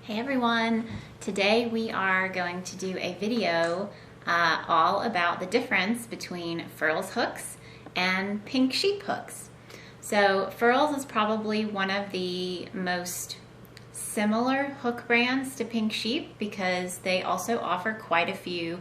Hey everyone! Today we are going to do a video all about the difference between Furls Hooks and pink sheep hooks. So Furls is probably one of the most similar hook brands to pink sheep because they also offer quite a few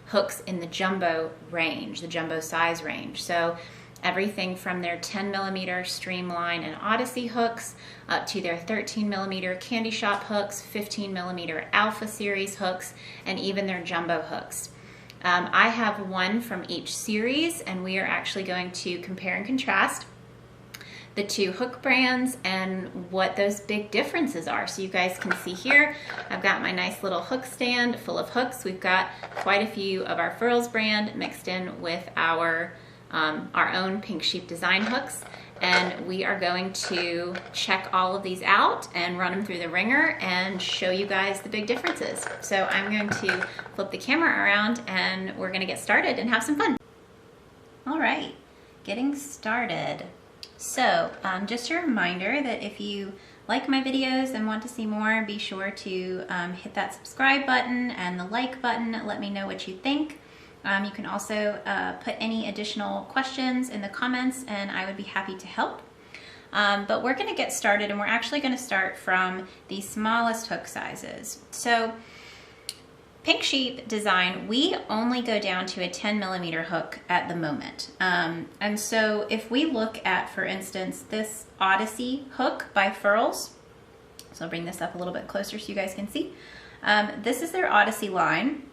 hooks in the jumbo range, the jumbo size range. So everything from their 10mm Streamline and Odyssey hooks up to their 13mm Candy Shop hooks, 15mm Alpha Series hooks, and even their jumbo hooks. I have one from each series, and we are actually going to compare and contrast the two hook brands and what those big differences are. So you guys can see here, I've got my nice little hook stand full of hooks. We've got quite a few of our Furls brand mixed in with our own pink sheep design hooks, and we are going to check all of these out and run them through the ringer and show you guys the big differences. So I'm going to flip the camera around and we're going to get started and have some fun. All right, getting started. So just a reminder that if you like my videos and want to see more, be sure to hit that subscribe button and the like button. Let me know what you think. You can also put any additional questions in the comments and I would be happy to help. But we're going to get started, and we're actually going to start from the smallest hook sizes. So pink sheep design, we only go down to a 10mm hook at the moment. And so if we look at, for instance, this Odyssey hook by Furls, so I'll bring this up a little bit closer so you guys can see. This is their Odyssey line.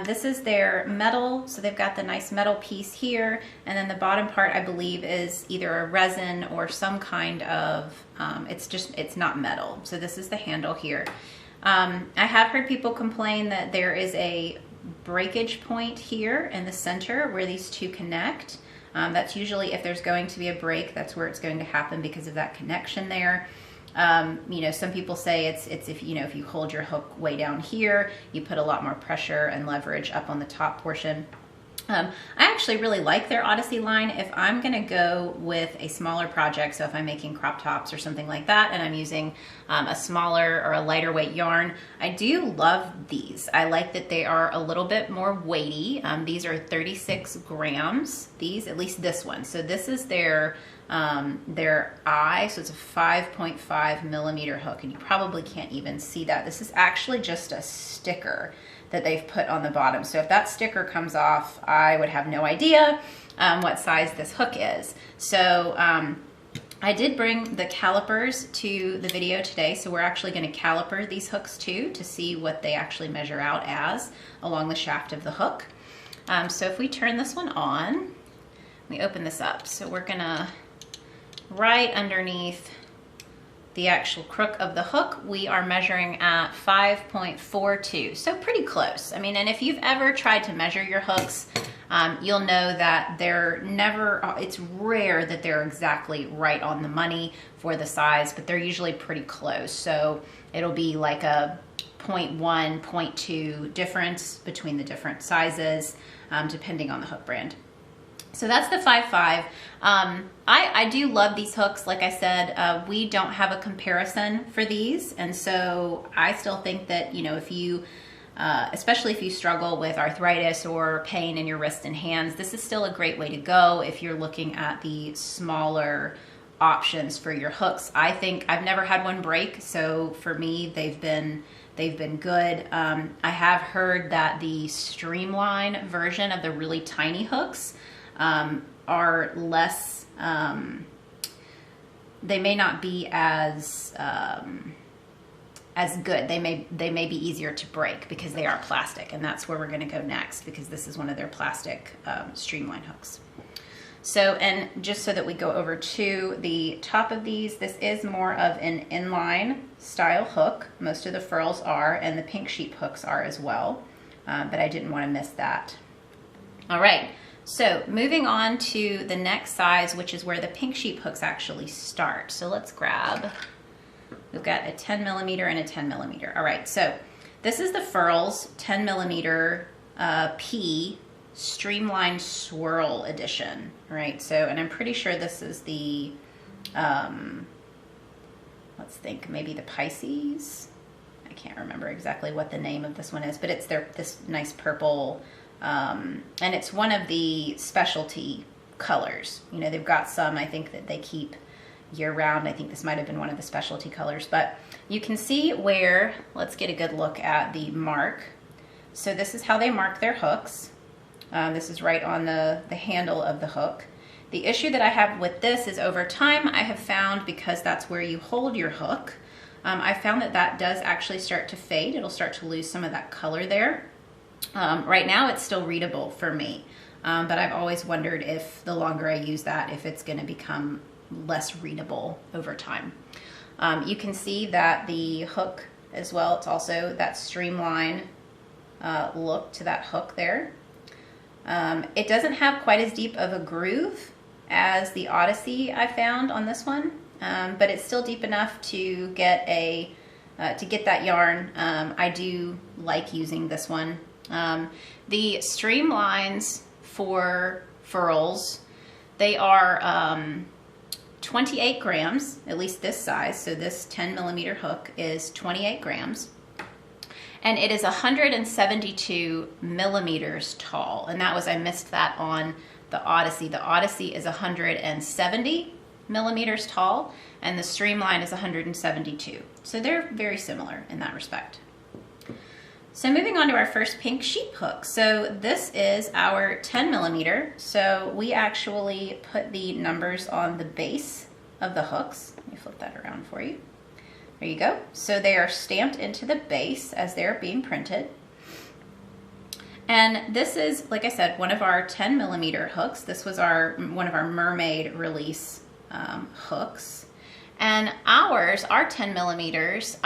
This is their metal, so they've got the nice metal piece here, and then the bottom part I believe is either a resin or some kind of, it's not metal. So this is the handle here. I have heard people complain that there is a breakage point here in the center where these two connect. That's usually if there's going to be a break, that's where it's going to happen because of that connection there. You know, some people say it's if you hold your hook way down here, you put a lot more pressure and leverage up on the top portion. I actually really like their Odyssey line. If I'm going to go with a smaller project, so if I'm making crop tops or something like that, and I'm using a smaller or a lighter weight yarn, I do love these. I like that they are a little bit more weighty. These are 36 grams, these, at least this one. So this is their eye, so it's a 5.5mm hook, and you probably can't even see that. This is actually just a sticker that they've put on the bottom. So if that sticker comes off, I would have no idea what size this hook is. So I did bring the calipers to the video today, so we're actually going to caliper these hooks too to see what they actually measure out as along the shaft of the hook. So if we turn this one on, we open this up. So we're gonna, right underneath the actual crook of the hook, we are measuring at 5.42, so pretty close. I mean, and if you've ever tried to measure your hooks, you'll know that they're never, it's rare that they're exactly right on the money for the size, but they're usually pretty close. So it'll be like a 0.1, 0.2 difference between the different sizes, depending on the hook brand. So that's the 5.5. I do love these hooks. Like I said, we don't have a comparison for these. And so I still think that, you know, if you, especially if you struggle with arthritis or pain in your wrists and hands, this is still a great way to go if you're looking at the smaller options for your hooks. I think I've never had one break. So for me, they've been good. I have heard that the Streamline version of the really tiny hooks are less, they may not be as good. They may be easier to break because they are plastic, and that's where we're going to go next because this is one of their plastic Streamline hooks. So, and just so that we go over to the top of these, this is more of an inline style hook. Most of the Furls are, and the pink sheep hooks are as well, but I didn't want to miss that. All right. So moving on to the next size, which is where the pink sheep hooks actually start. So let's grab, we've got a 10mm and a 10mm. All right, so this is the Furls 10mm P Streamline Swirl edition, right? So, and I'm pretty sure this is the, let's think, maybe the Pisces. I I can't remember exactly what the name of this one is, but it's this nice purple, and it's one of the specialty colors. You know, they've got some, I think, that they keep year round. I think this might have been one of the specialty colors, but you can see where, let's get a good look at the mark. So this is how they mark their hooks. This is right on the handle of the hook. The issue that I have with this is over time I have found, because that's where you hold your hook, I found that does actually start to fade. It'll start to lose some of that color there. Right now it's still readable for me, but I've always wondered if the longer I use that, if it's going to become less readable over time. You can see that the hook as well, it's also that streamline look to that hook there. It doesn't have quite as deep of a groove as the Odyssey I found on this one, but it's still deep enough to get that yarn. I do like using this one. The streamlines for Furls, they are 28 grams, at least this size. So this 10 millimeter hook is 28 grams. And it is 172 millimeters tall. And that was, I missed that on the Odyssey. The Odyssey is 170 millimeters tall, and the Streamline is 172. So they're very similar in that respect. So moving on to our first pink sheep hook. So this is our 10 millimeter. So we actually put the numbers on the base of the hooks. Let me flip that around for you. There you go. So they are stamped into the base as they're being printed. And this is, like I said, one of our 10 millimeter hooks. This was one of our mermaid release hooks. And our 10 millimeters,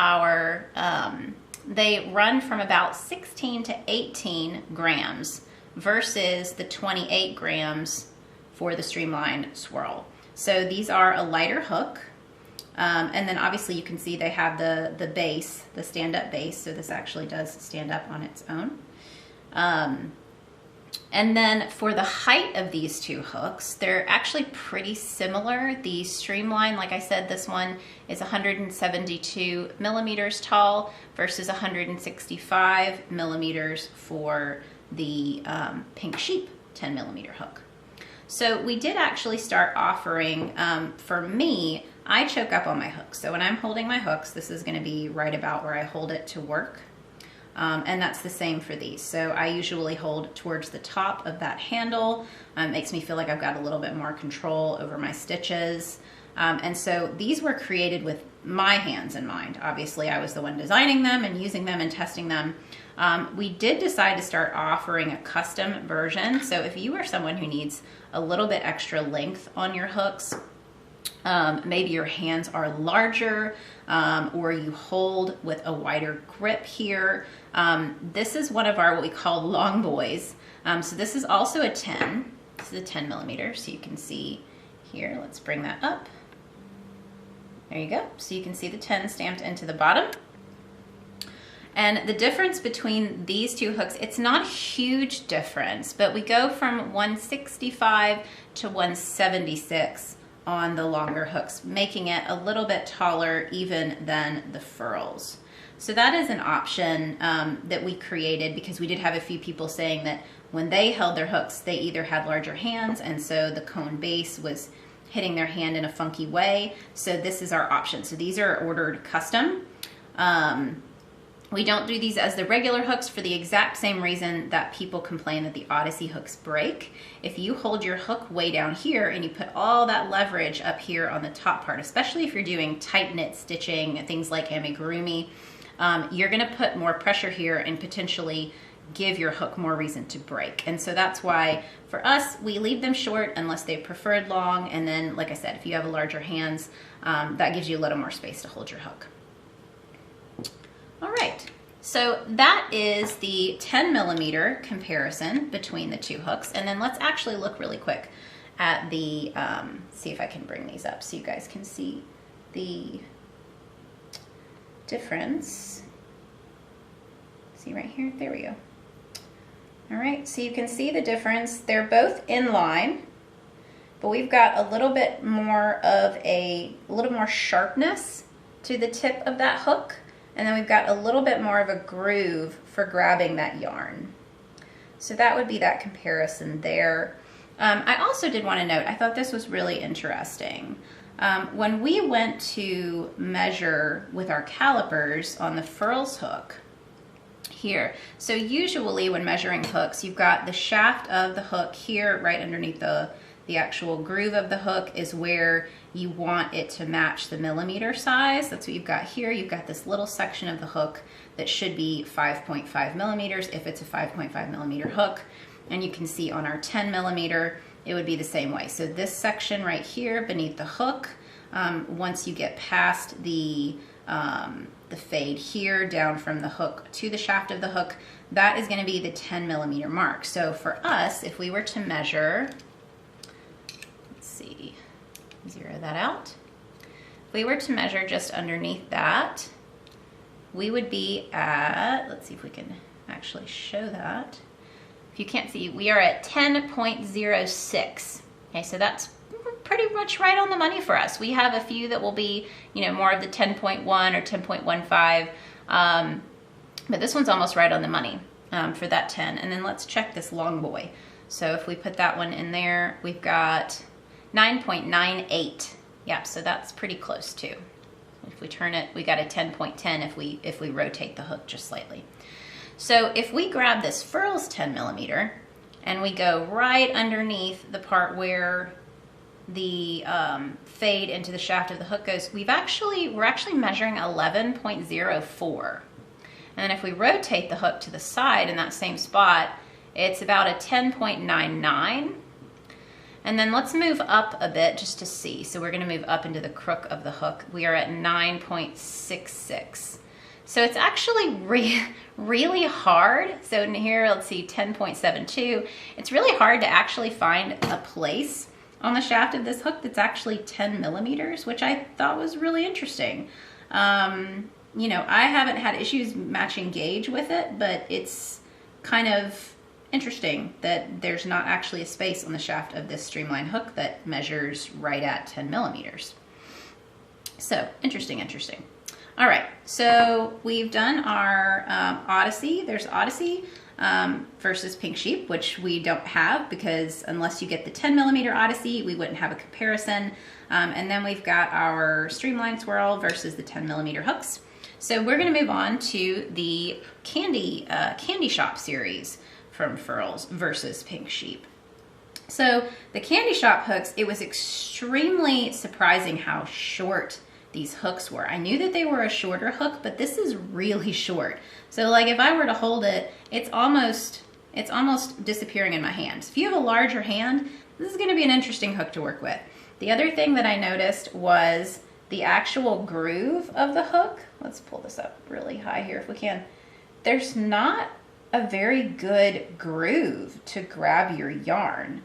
they run from about 16 to 18 grams versus the 28 grams for the Streamline Swirl. So these are a lighter hook. And then obviously you can see they have the base, the stand-up base, so this actually does stand up on its own. And then for the height of these two hooks, they're actually pretty similar. The Streamline, like I said, this one is 172 millimeters tall versus 165 millimeters for the Pink Sheep 10 millimeter hook. So we did actually start offering, for me, I choke up on my hooks. So when I'm holding my hooks, this is going to be right about where I hold it to work. And that's the same for these. So I usually hold towards the top of that handle. It makes me feel like I've got a little bit more control over my stitches. And so these were created with my hands in mind. Obviously, I was the one designing them and using them and testing them. We did decide to start offering a custom version. So if you are someone who needs a little bit extra length on your hooks, maybe your hands are larger, or you hold with a wider grip here. This is one of our what we call long boys. So this is also a 10. This is a 10 millimeter, so you can see here. Let's bring that up. There you go. So you can see the 10 stamped into the bottom. And the difference between these two hooks, it's not a huge difference, but we go from 165 to 176 on the longer hooks, making it a little bit taller even than the Furls. So that is an option that we created because we did have a few people saying that when they held their hooks, they either had larger hands and so the cone base was hitting their hand in a funky way. So this is our option. So these are ordered custom. We don't do these as the regular hooks for the exact same reason that people complain that the Odyssey hooks break. If you hold your hook way down here and you put all that leverage up here on the top part, especially if you're doing tight knit stitching, things like amigurumi, you're gonna put more pressure here and potentially give your hook more reason to break. And so that's why for us, we leave them short unless they preferred long. And then, like I said, if you have larger hands, that gives you a little more space to hold your hook. All right, so that is the 10 millimeter comparison between the two hooks. And then let's actually look really quick at the, see if I can bring these up so you guys can see the difference. See right here, there we go. All right, so you can see the difference. They're both in line, but we've got a little bit more of a little more sharpness to the tip of that hook and then we've got a little bit more of a groove for grabbing that yarn. So that would be that comparison there. I also did want to note, I thought this was really interesting. When we went to measure with our calipers on the Furls hook here, so usually when measuring hooks, you've got the shaft of the hook here right underneath the actual groove of the hook is where you want it to match the millimeter size. That's what you've got here. You've got this little section of the hook that should be 5.5 millimeters if it's a 5.5 millimeter hook. And you can see on our 10 millimeter, it would be the same way. So this section right here beneath the hook, once you get past the fade here down from the hook to the shaft of the hook, that is going to be the 10 millimeter mark. So for us, if we were to measure, let's see, zero that out. If we were to measure just underneath that, we would be at, let's see if we can actually show that. If you can't see, we are at 10.06. Okay, so that's pretty much right on the money for us. We have a few that will be, you know, more of the 10.1 or 10.15, but this one's almost right on the money for that 10. And then let's check this long boy. So if we put that one in there, we've got 9.98. Yeah, so that's pretty close too. If we turn it, we got a 10.10 if we rotate the hook just slightly. So if we grab this Furls 10 millimeter and we go right underneath the part where the fade into the shaft of the hook goes, we're actually measuring 11.04. And then if we rotate the hook to the side in that same spot, it's about a 10.99. And then let's move up a bit just to see. So we're gonna move up into the crook of the hook. We are at 9.66. So it's actually really hard. So in here, let's see, 10.72. It's really hard to actually find a place on the shaft of this hook that's actually 10 millimeters, which I thought was really interesting. You know, I haven't had issues matching gauge with it, but it's kind of interesting that there's not actually a space on the shaft of this Streamline hook that measures right at 10 millimeters. So interesting. All right, so we've done our Odyssey. There's Odyssey versus Pink Sheep, which we don't have because unless you get the 10 millimeter Odyssey, we wouldn't have a comparison. And then we've got our Streamline Swirl versus the 10 millimeter hooks. So we're gonna move on to the Candy Shop series from Furls versus Pink Sheep. So the Candy Shop hooks, it was extremely surprising how short these hooks were. I knew that they were a shorter hook, but this is really short. So like if I were to hold it, it's almost disappearing in my hands. If you have a larger hand, this is gonna be an interesting hook to work with. The other thing that I noticed was the actual groove of the hook. Let's pull this up really high here if we can. There's not a very good groove to grab your yarn.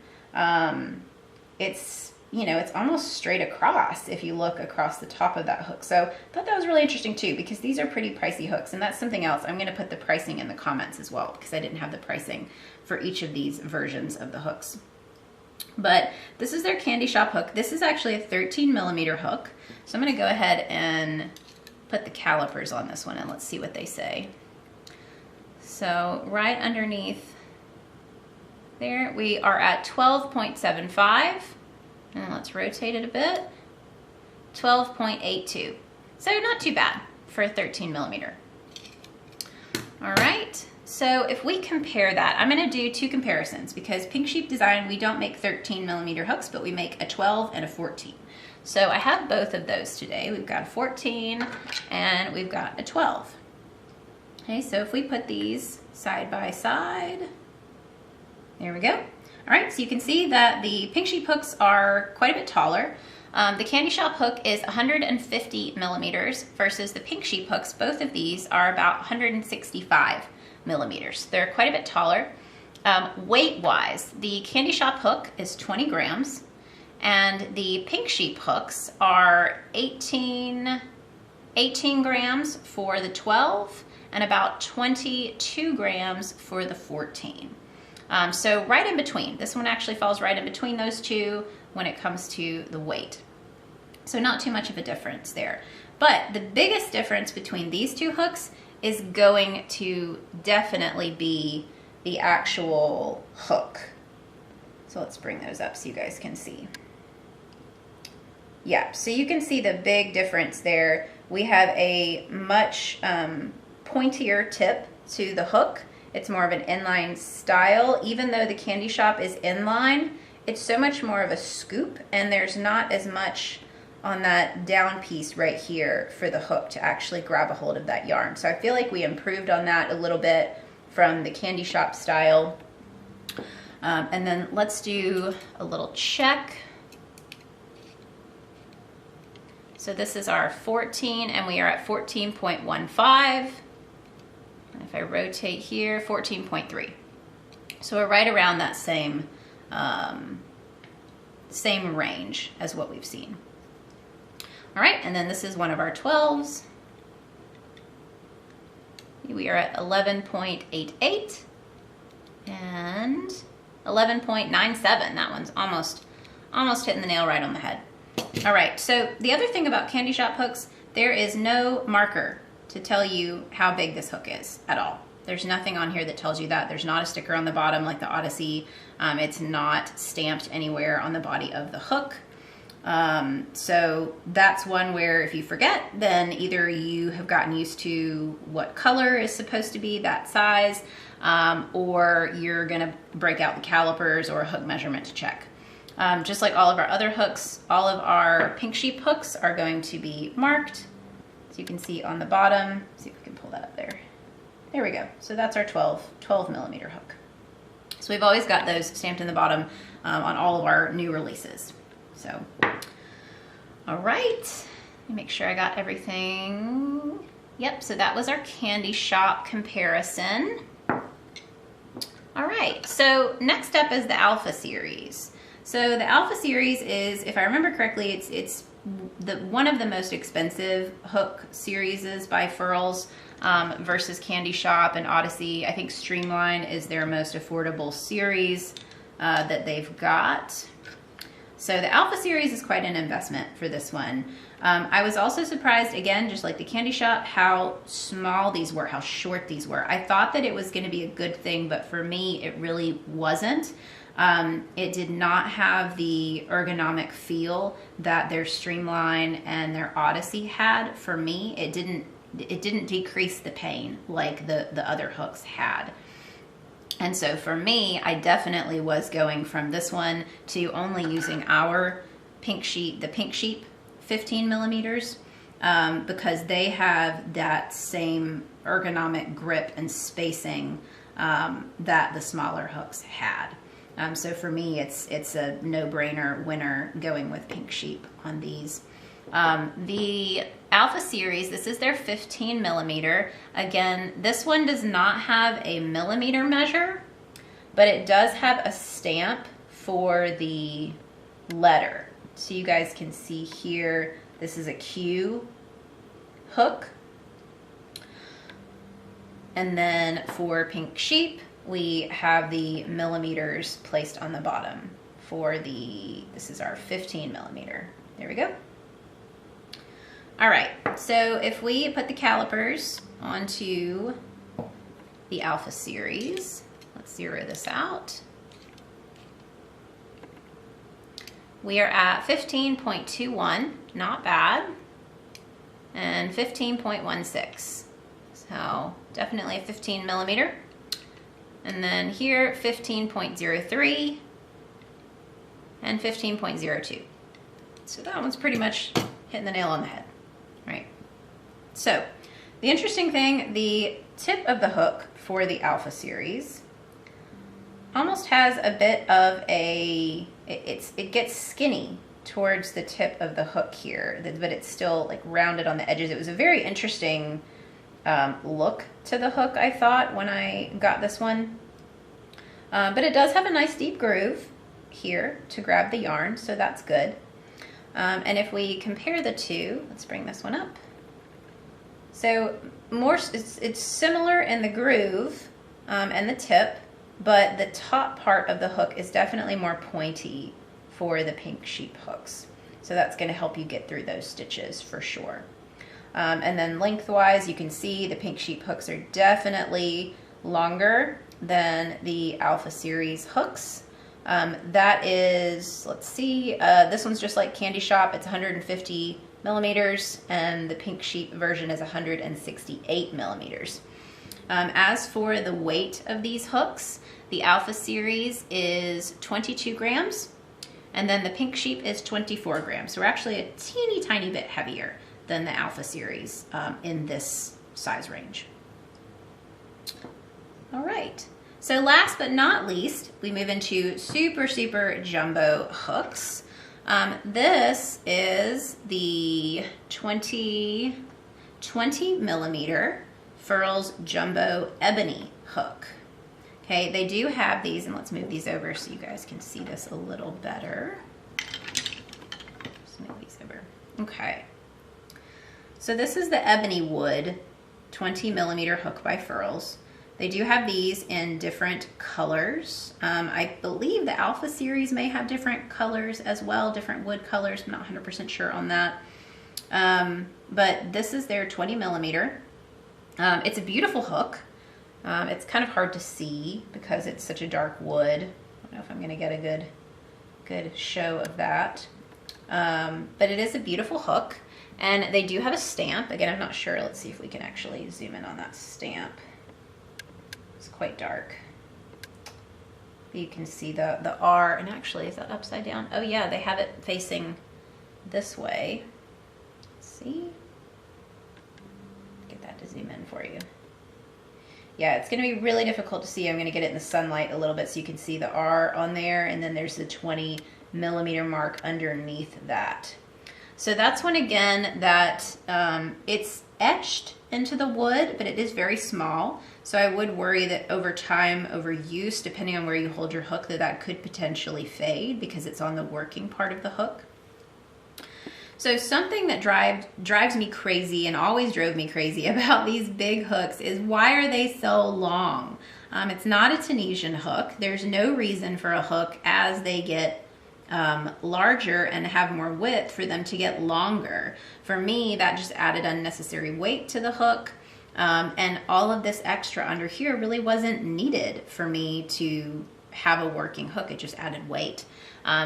It's, you know, it's almost straight across if you look across the top of that hook. So I thought that was really interesting too, because these are pretty pricey hooks, and that's something else. I'm gonna put the pricing in the comments as well, because I didn't have the pricing for each of these versions of the hooks. But this is their Candy Shop hook. This is actually a 13 millimeter hook. So I'm gonna go ahead and put the calipers on this one and let's see what they say. So right underneath there, we are at 12.75. And let's rotate it a bit. 12.82. So not too bad for a 13 millimeter. All right, so if we compare that, I'm gonna do two comparisons because Pink Sheep Design, we don't make 13 millimeter hooks, but we make a 12 and a 14. So I have both of those today. We've got a 14 and we've got a 12. Okay, so if we put these side by side, there we go. All right, so you can see that the Pink Sheep hooks are quite a bit taller. The Candy Shop hook is 150 millimeters versus the Pink Sheep hooks. Both of these are about 165 millimeters. They're quite a bit taller. Weight-wise, the Candy Shop hook is 20 grams, and the Pink Sheep hooks are 18 grams for the 12 and about 22 grams for the 14. So right in between. This one actually falls right in between those two when it comes to the weight. So not too much of a difference there. But the biggest difference between these two hooks is going to definitely be the actual hook. So let's bring those up so you guys can see. Yeah, so you can see the big difference there. We have a much pointier tip to the hook. It's more of an inline style. Even though the Candy Shop is inline, it's so much more of a scoop, and there's not as much on that down piece right here for the hook to actually grab a hold of that yarn. So I feel like we improved on that a little bit from the Candy Shop style. And then let's do a little check. So this is our 14, and we are at 14.15. And if I rotate here, 14.3. So we're right around that same range as what we've seen. All right, and then this is one of our 12s. We are at 11.88 and 11.97. That one's almost hitting the nail right on the head. All right, so the other thing about Candy Shop hooks, there is no marker to tell you how big this hook is at all. There's nothing on here that tells you that. There's not a sticker on the bottom like the Odyssey. It's not stamped anywhere on the body of the hook. So that's one where if you forget, then either you have gotten used to what color is supposed to be that size, or you're gonna break out the calipers or a hook measurement to check. Just like all of our other hooks, all of our pink sheep hooks are going to be marked. So you can see on the bottom, see if we can pull that up there. There we go. So that's our 12 millimeter hook. So we've always got those stamped in the bottom on all of our new releases. So, all right, let me make sure I got everything. Yep, so that was our Candy Shop comparison. All right, so next up is the Alpha series. So the Alpha series is, if I remember correctly, it's one of the most expensive hook series by Furls versus Candy Shop and Odyssey. I think Streamline is their most affordable series that they've got. So the Alpha series is quite an investment for this one. I was also surprised, again, just like the Candy Shop, how small these were, how short these were. I thought that it was going to be a good thing, but for me, it really wasn't. It did not have the ergonomic feel that their Streamline and their Odyssey had. For me, it didn't decrease the pain like the other hooks had. And so for me, I definitely was going from this one to only using our pink sheep, the Pink Sheep 15 millimeters, because they have that same ergonomic grip and spacing that the smaller hooks had. So for me, it's a no-brainer winner going with Pink Sheep on these. The Alpha series, this is their 15 millimeter. Again, this one does not have a millimeter measure, but it does have a stamp for the letter. So you guys can see here, this is a Q hook. And then for Pink Sheep, we have the millimeters placed on the bottom for this is our 15 millimeter. There we go. All right, so if we put the calipers onto the Alpha series, let's zero this out. We are at 15.21, not bad, and 15.16. So definitely a 15 millimeter. And then here, 15.03 and 15.02. So that one's pretty much hitting the nail on the head, right? So the interesting thing, the tip of the hook for the Alpha series almost has a bit of a, it gets skinny towards the tip of the hook here, but it's still like rounded on the edges. It was a very interesting look to the hook, I thought, when I got this one. But it does have a nice deep groove here to grab the yarn, so that's good. And if we compare the two, let's bring this one up. So it's similar in the groove and the tip, but the top part of the hook is definitely more pointy for the Pink Sheep hooks. So that's going to help you get through those stitches for sure. And then lengthwise, you can see the pink sheep hooks are definitely longer than the Alpha Series hooks. That is, let's see, this one's just like Candy Shop. It's 150 millimeters, and the pink sheep version is 168 millimeters. As for the weight of these hooks, the Alpha Series is 22 grams, and then the pink sheep is 24 grams. So we're actually a teeny tiny bit heavier than the Alpha Series in this size range. All right. So last but not least, we move into super, super jumbo hooks. This is the 20 millimeter Furls Jumbo Ebony hook. Okay, they do have these, and let's move these over so you guys can see this a little better. Just move these over. Okay. So this is the Ebony Wood 20 millimeter hook by Furls. They do have these in different colors. I believe the Alpha Series may have different colors as well, different wood colors. I'm not 100% sure on that. But this is their 20 millimeter. It's a beautiful hook. It's kind of hard to see because it's such a dark wood. I don't know if I'm going to get a good show of that. But it is a beautiful hook. And they do have a stamp. Again, I'm not sure. Let's see if we can actually zoom in on that stamp. It's quite dark. You can see the R, and actually, is that upside down? Oh yeah, they have it facing this way. Let's see. Get that to zoom in for you. Yeah, it's going to be really difficult to see. I'm going to get it in the sunlight a little bit so you can see the R on there, and then there's the 20 millimeter mark underneath that. So that's one, again, that it's etched into the wood, but it is very small. So I would worry that over time, over use, depending on where you hold your hook, that could potentially fade because it's on the working part of the hook. So something that drives me crazy and always drove me crazy about these big hooks is, why are they so long? It's not a Tunisian hook. There's no reason for a hook as they get larger and have more width for them to get longer. For me, that just added unnecessary weight to the hook. And all of this extra under here really wasn't needed for me to have a working hook. It just added weight.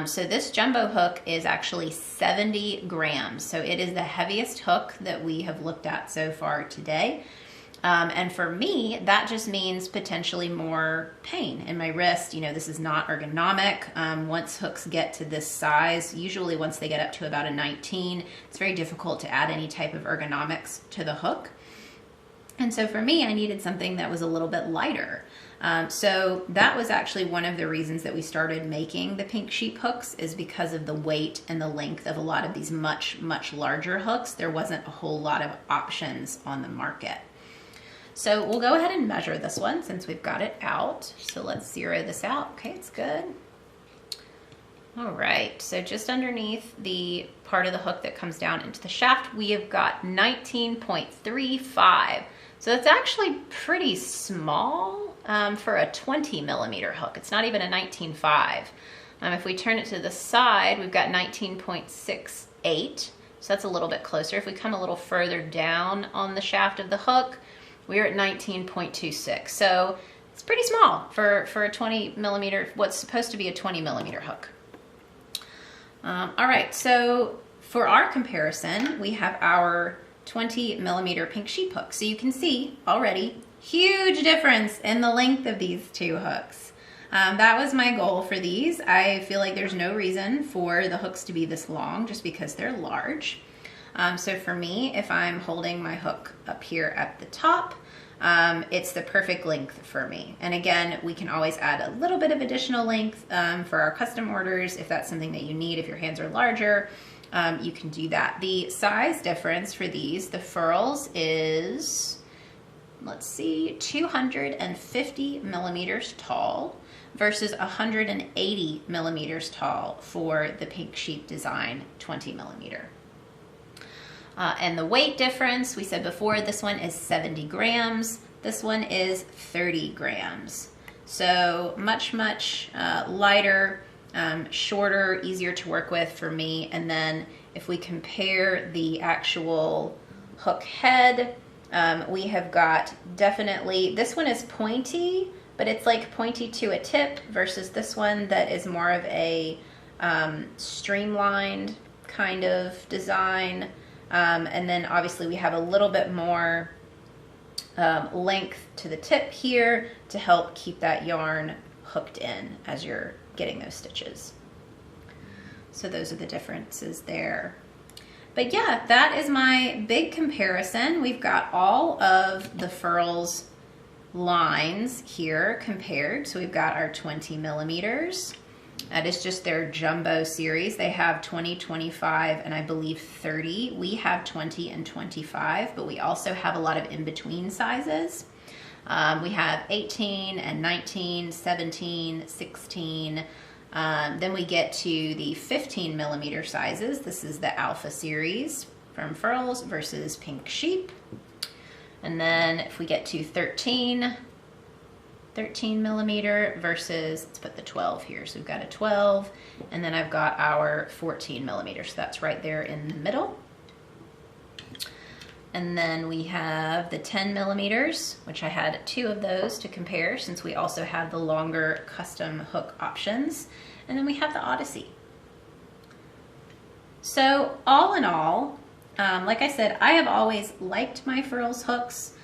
So this jumbo hook is actually 70 grams. So it is the heaviest hook that we have looked at so far today. And for me, that just means potentially more pain in my wrist. You know, this is not ergonomic. Once hooks get to this size, usually once they get up to about a 19, it's very difficult to add any type of ergonomics to the hook. And so for me, I needed something that was a little bit lighter. So that was actually one of the reasons that we started making the pink sheep hooks, is because of the weight and the length of a lot of these much, much larger hooks. There wasn't a whole lot of options on the market. So we'll go ahead and measure this one since we've got it out. So let's zero this out. Okay, it's good. All right, so just underneath the part of the hook that comes down into the shaft, we have got 19.35. So it's actually pretty small for a 20 millimeter hook. It's not even a 19.5. If we turn it to the side, we've got 19.68. So that's a little bit closer. If we come a little further down on the shaft of the hook, we're at 19.26. So it's pretty small for a 20 millimeter, what's supposed to be a 20 millimeter hook. All right, so for our comparison, we have our 20 millimeter pink sheep hook. So you can see already huge difference in the length of these two hooks. That was my goal for these. I feel like there's no reason for the hooks to be this long just because they're large. So for me, if I'm holding my hook up here at the top, it's the perfect length for me. And again, we can always add a little bit of additional length for our custom orders if that's something that you need. If your hands are larger, you can do that. The size difference for these, the Furls is, let's see, 250 millimeters tall versus 180 millimeters tall for the pink sheep design 20 millimeter. And the weight difference, we said before, this one is 70 grams. This one is 30 grams. So much, much lighter, shorter, easier to work with for me. And then if we compare the actual hook head. We have got definitely, this one is pointy, but it's like pointy to a tip versus this one that is more of a streamlined kind of design. And then obviously we have a little bit more length to the tip here to help keep that yarn hooked in as you're getting those stitches. So those are the differences there. But yeah, that is my big comparison. We've got all of the Furls lines here compared. So we've got our 20 millimeters. That is just their jumbo series. They have 20, 25, and I believe 30. We have 20 and 25, but we also have a lot of in-between sizes. We have 18 and 19, 17, 16. Then we get to the 15 millimeter sizes. This is the Alpha series from Furls versus Pink Sheep. And then if we get to 13 millimeter versus, let's put the 12 here. So we've got a 12, and then I've got our 14 millimeter. So that's right there in the middle. And then we have the 10 millimeters, which I had 2 of those to compare since we also have the longer custom hook options. And then we have the Odyssey. So all in all, like I said, I have always liked my Furls hooks,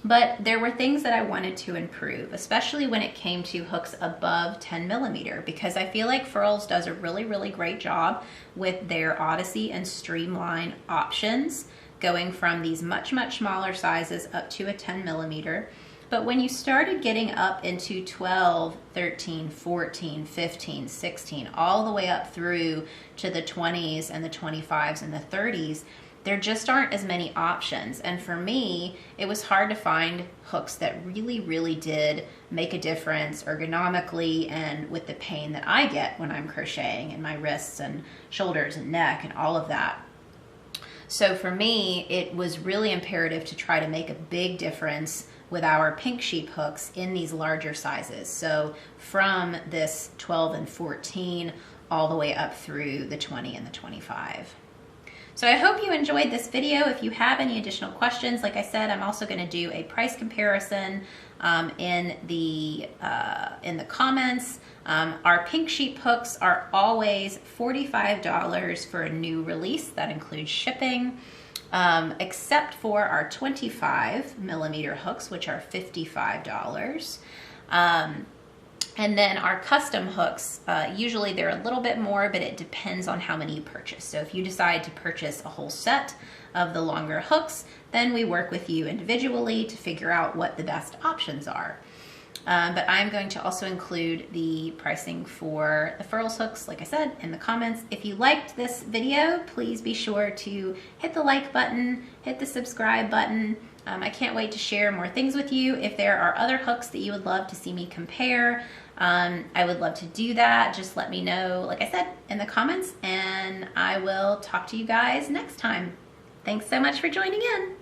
but there were things that I wanted to improve, especially when it came to hooks above 10 millimeter, because I feel like Furls does a really, really great job with their Odyssey and Streamline options, going from these much, much smaller sizes up to a 10 millimeter. But when you started getting up into 12, 13, 14, 15, 16, all the way up through to the 20s and the 25s and the 30s, there just aren't as many options. And for me, it was hard to find hooks that really, really did make a difference ergonomically and with the pain that I get when I'm crocheting in my wrists and shoulders and neck and all of that. So for me, it was really imperative to try to make a big difference with our Pink Sheep hooks in these larger sizes. So from this 12 and 14 all the way up through the 20 and the 25. So I hope you enjoyed this video. If you have any additional questions, like I said, I'm also going to do a price comparison in the comments. Our Pink Sheep hooks are always $45 for a new release. That includes shipping. Except for our 25 millimeter hooks, which are $55. And then our custom hooks, usually they're a little bit more, but it depends on how many you purchase. So if you decide to purchase a whole set of the longer hooks, then we work with you individually to figure out what the best options are. But I'm going to also include the pricing for the Furls hooks, like I said, in the comments. If you liked this video, please be sure to hit the like button, hit the subscribe button. I can't wait to share more things with you. If there are other hooks that you would love to see me compare, I would love to do that. Just let me know, like I said, in the comments, and I will talk to you guys next time. Thanks so much for joining in.